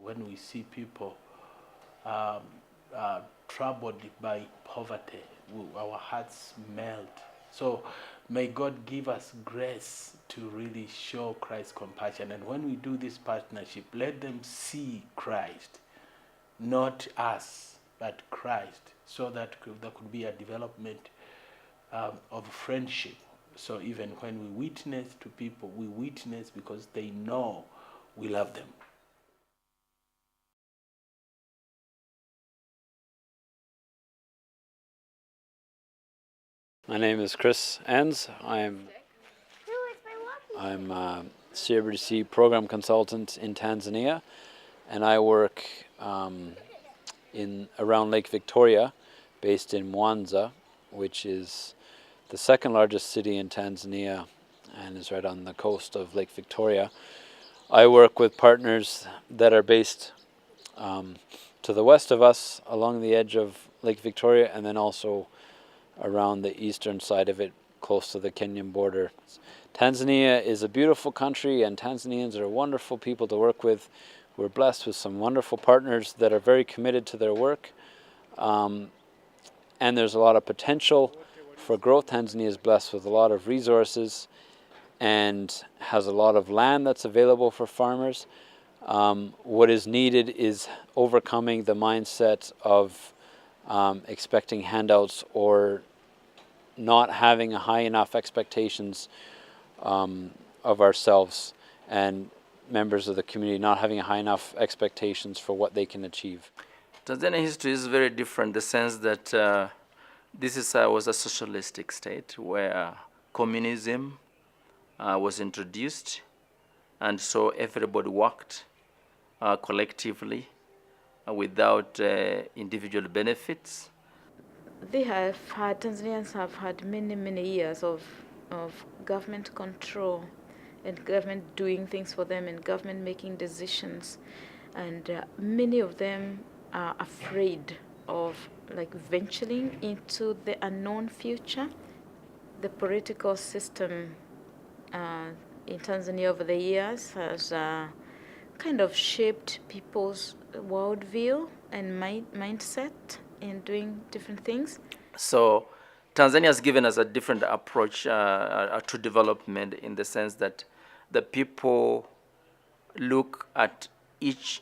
When we see people um, troubled by poverty, our hearts melt. So may God give us grace to really show Christ's compassion. And when we do this partnership, let them see Christ, not us, but Christ, so that there could be a development of friendship. So even when we witness to people, we witness because they know we love them. My name is Chris Enns. I'm a CWC program consultant in Tanzania, and I work in around Lake Victoria, based in Mwanza, which is the second largest city in Tanzania and is right on the coast of Lake Victoria. I work with partners that are based to the west of us along the edge of Lake Victoria, and then also around the eastern side of it, close to the Kenyan border. Tanzania is a beautiful country, and Tanzanians are wonderful people to work with. We're blessed with some wonderful partners that are very committed to their work, and there's a lot of potential for growth. Tanzania is blessed with a lot of resources and has a lot of land that's available for farmers. What is needed is overcoming the mindset of expecting handouts or not having a high enough expectations of ourselves, and members of the community not having high enough expectations for what they can achieve. Tanzania history is very different in the sense that this was a socialistic state where communism was introduced, and so everybody worked collectively without individual benefits. Tanzanians have had many years of government control and government doing things for them and government making decisions. And many of them are afraid of venturing into the unknown future. The political system in Tanzania over the years has kind of shaped people's worldview and mindset in doing different things. So Tanzania has given us a different approach to development, in the sense that the people look at each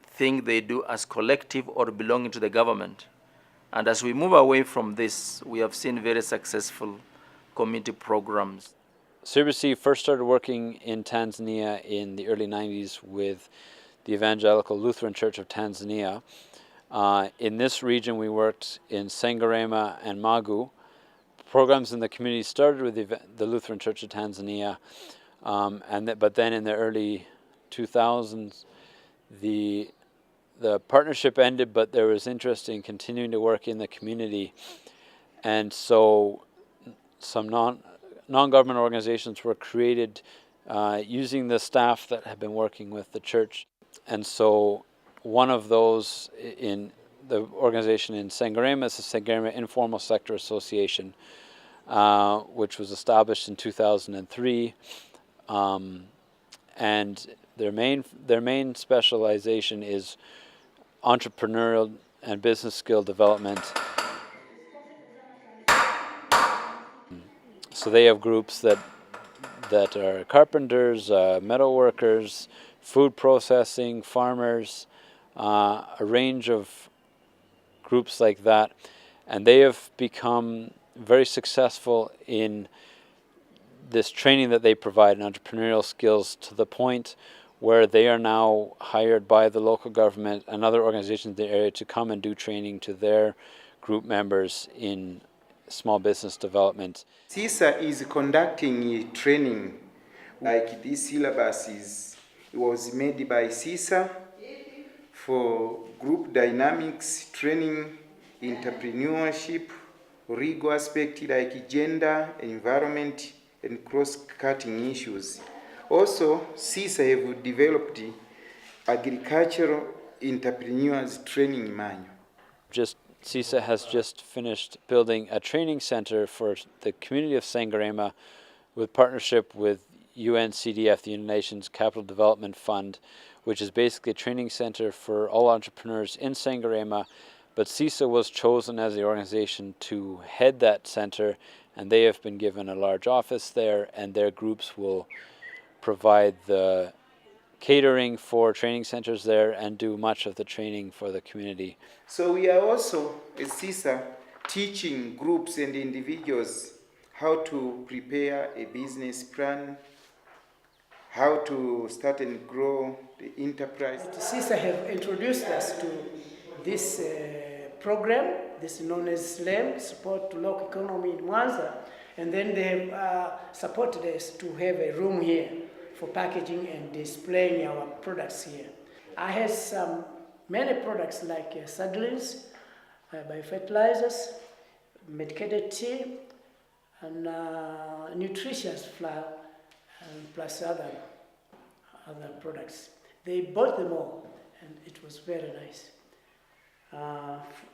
thing they do as collective or belonging to the government. And as we move away from this, we have seen very successful community programs. CWC first started working in Tanzania in the early 90s with the Evangelical Lutheran Church of Tanzania. In this region, we worked in Sengerema and Magu. Programs in the community started with the Lutheran Church of Tanzania, but then in the early 2000s, the partnership ended, but there was interest in continuing to work in the community, and so some non-government organizations were created using the staff that had been working with the church. And so one of those in the organization in Sengerema is the Sengerema Informal Sector Association, which was established in 2003. And their main specialization is entrepreneurial and business skill development. So they have groups that are carpenters, metal workers, food processing, farmers, a range of groups like that, and they have become very successful in this training that they provide in entrepreneurial skills, to the point where they are now hired by the local government and other organizations in the area to come and do training to their group members in small business development. CISA is conducting a training, like this syllabus was made by CISA for group dynamics, training, entrepreneurship, legal aspect like gender, environment, and cross-cutting issues. Also, CISA have developed agricultural entrepreneurs training manual. CISA has just finished building a training center for the community of Sengerema with partnership with UNCDF, the United Nations Capital Development Fund, which is basically a training center for all entrepreneurs in Sengerema. But CISA was chosen as the organization to head that center, and they have been given a large office there, and their groups will provide the catering for training centers there and do much of the training for the community. So we are also, as CISA, teaching groups and individuals how to prepare a business plan, how to start and grow the enterprise. CISA have introduced us to this program, this known as SLAM, Support to Local Economy in Mwanza, and then they have supported us to have a room here for packaging and displaying our products here. I have many products like seedlings, biofertilizers, medicated tea, and nutritious flour, and plus other products. They bought them all, and it was very nice.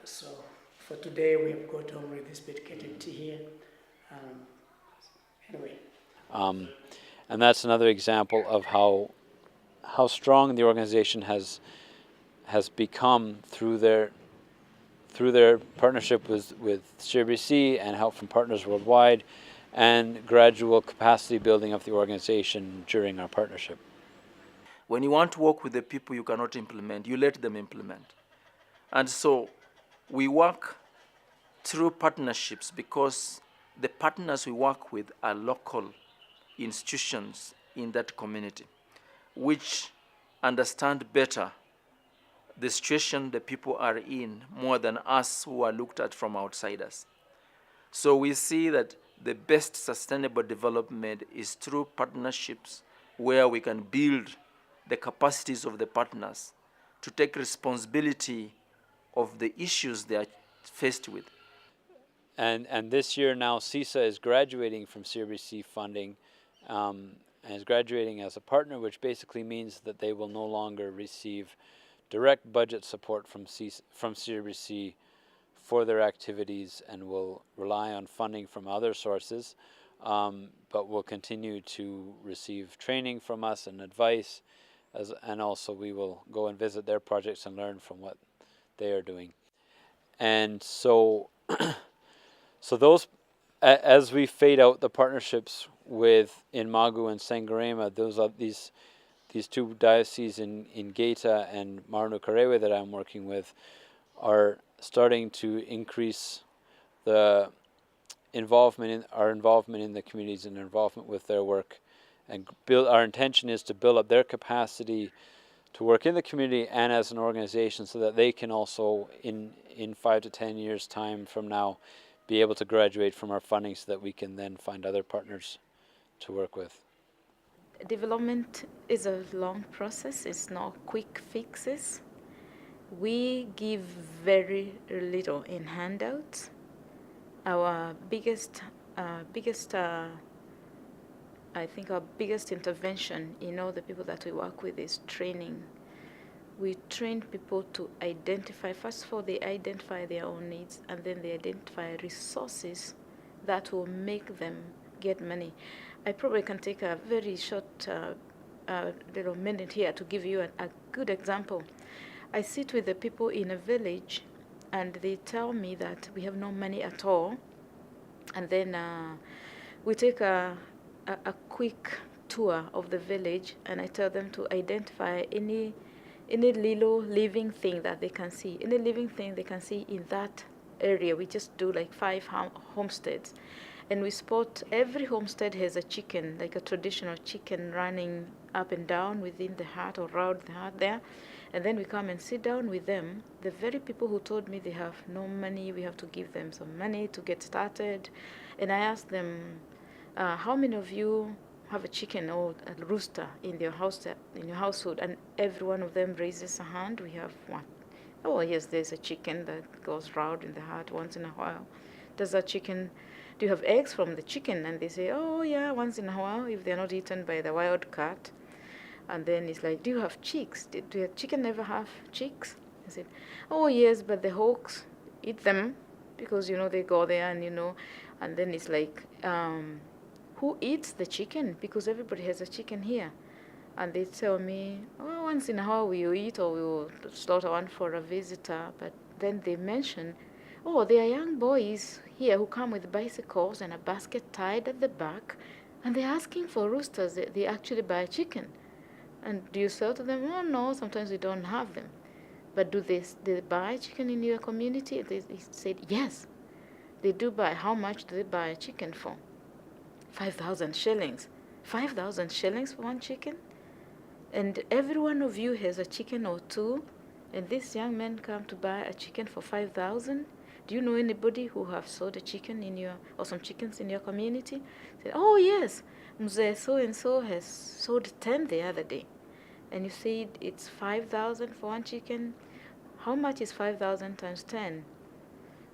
So for today, we've got only this medicated tea here. Anyway. And that's another example of how strong the organization has become through their partnership with CRBC and help from partners worldwide, and gradual capacity building of the organization during our partnership. When you want to work with the people you cannot implement, you let them implement. And so we work through partnerships because the partners we work with are local institutions in that community, which understand better the situation the people are in more than us who are looked at from outsiders. So we see that the best sustainable development is through partnerships where we can build the capacities of the partners to take responsibility of the issues they are faced with. And this year now CISA is graduating from CRBC funding and is graduating as a partner, which basically means that they will no longer receive direct budget support from CRBC for their activities and will rely on funding from other sources, but will continue to receive training from us and advice, and also we will go and visit their projects and learn from what they are doing. And so so those, as we fade out the partnerships with Magu and Sengerema, those are these two dioceses in Geita and Maranu-Karewe that I'm working with are starting to increase the our involvement in the communities and involvement with their work, and our intention is to build up their capacity to work in the community and as an organization so that they can also in 5 to 10 years time from now be able to graduate from our funding so that we can then find other partners to work with. Development is a long process. It's not quick fixes. We give very little in handouts. Our biggest I think our biggest intervention in all the people that we work with is training. We train people to identify, first of all, they identify their own needs, and then they identify resources that will make them get money. I probably can take a very short little minute here to give you a good example. I sit with the people in a village, and they tell me that we have no money at all, and then we take a quick tour of the village, and I tell them to identify any little living thing that they can see, any living thing they can see in that area. We just do like 5 homesteads, and we spot every homestead has a chicken, like a traditional chicken running up and down within the hut or around the hut there. And then we come and sit down with them. The very people who told me they have no money, we have to give them some money to get started. And I asked them, how many of you have a chicken or a rooster in your house, in your household? And every one of them raises a hand. We have one. Oh yes, there's a chicken that goes round in the hut once in a while. Does that chicken, do you have eggs from the chicken? And they say, oh yeah, once in a while, if they're not eaten by the wild cat. And then it's like, do you have chicks? Do your chicken ever have chicks? I said, oh yes, but the hawks eat them because, they go there and, and then it's like, who eats the chicken? Because everybody has a chicken here. And they tell me, oh, once in a while we will eat or we will slaughter one for a visitor. But then they mention, oh, there are young boys here who come with bicycles and a basket tied at the back, and they're asking for roosters. They actually buy chicken. And do you sell to them? Oh, no, sometimes we don't have them. But do they buy chicken in your community? They said, yes, they do buy. How much do they buy chicken for? 5,000 shillings. 5,000 shillings for one chicken? And every one of you has a chicken or two, and these young men come to buy a chicken for 5,000. Do you know anybody who have sold a chicken in your, or some chickens in your community? Say, oh yes, Mzee so and so has sold 10 the other day. And you said it's 5,000 for one chicken. How much is 5,000 times 10?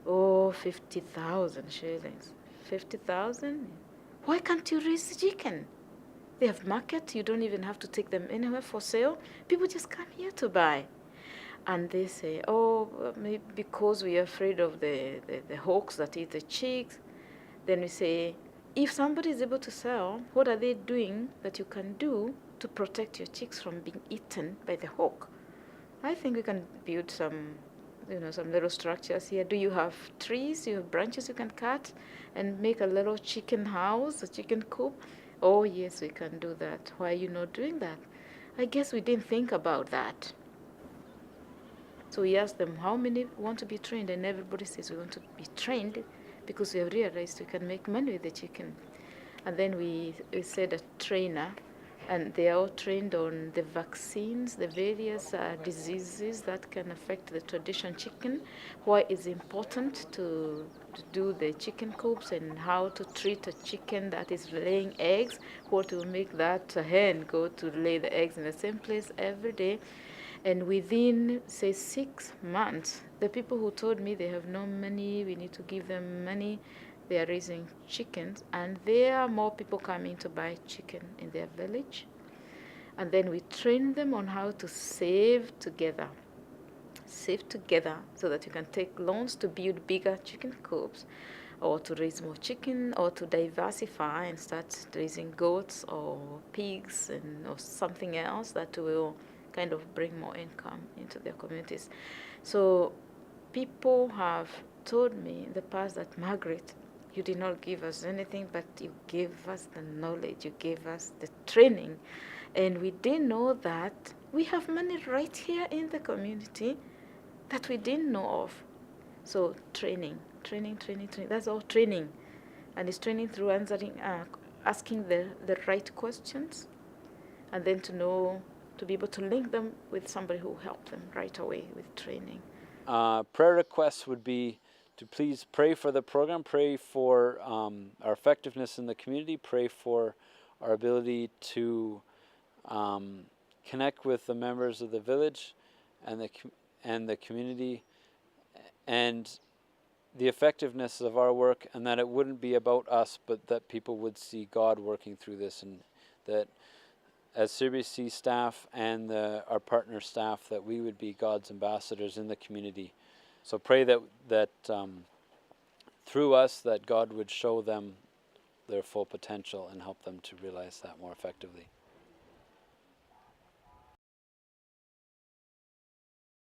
Oh, 50,000 shillings. 50,000? Why can't you raise the chicken? They have market. You don't even have to take them anywhere for sale. People just come here to buy. And they say, oh, maybe because we are afraid of the hawks that eat the chicks. Then we say, if somebody is able to sell, what are they doing that you can do to protect your chicks from being eaten by the hawk? I think we can build some, some little structures here. Do you have trees? You have branches you can cut and make a little chicken house, a chicken coop? Oh, yes, we can do that. Why are you not doing that? I guess we didn't think about that. So we asked them, how many want to be trained? And everybody says we want to be trained because we have realized we can make money with the chicken. And then we said a trainer, and they are all trained on the vaccines, the various diseases that can affect the traditional chicken, why it's important to do the chicken coops, and how to treat a chicken that is laying eggs, what will make that hen go to lay the eggs in the same place every day. And within, say, 6 months, the people who told me they have no money, we need to give them money, they are raising chickens, and there are more people coming to buy chicken in their village. And then we train them on how to save together so that you can take loans to build bigger chicken coops, or to raise more chicken, or to diversify and start raising goats or pigs or something else that will kind of bring more income into their communities. So people have told me in the past that, Margaret, you did not give us anything, but you gave us the knowledge, you gave us the training, and we didn't know that we have money right here in the community that we didn't know of. So training, that's all training. And it's training through asking the right questions, and then to be able to link them with somebody who will help them right away with training. Prayer requests would be to please pray for the program, pray for our effectiveness in the community, pray for our ability to connect with the members of the village and the community, and the effectiveness of our work, and that it wouldn't be about us, but that people would see God working through this, and that as CBC staff and our partner staff, that we would be God's ambassadors in the community. So pray that through us, that God would show them their full potential and help them to realize that more effectively.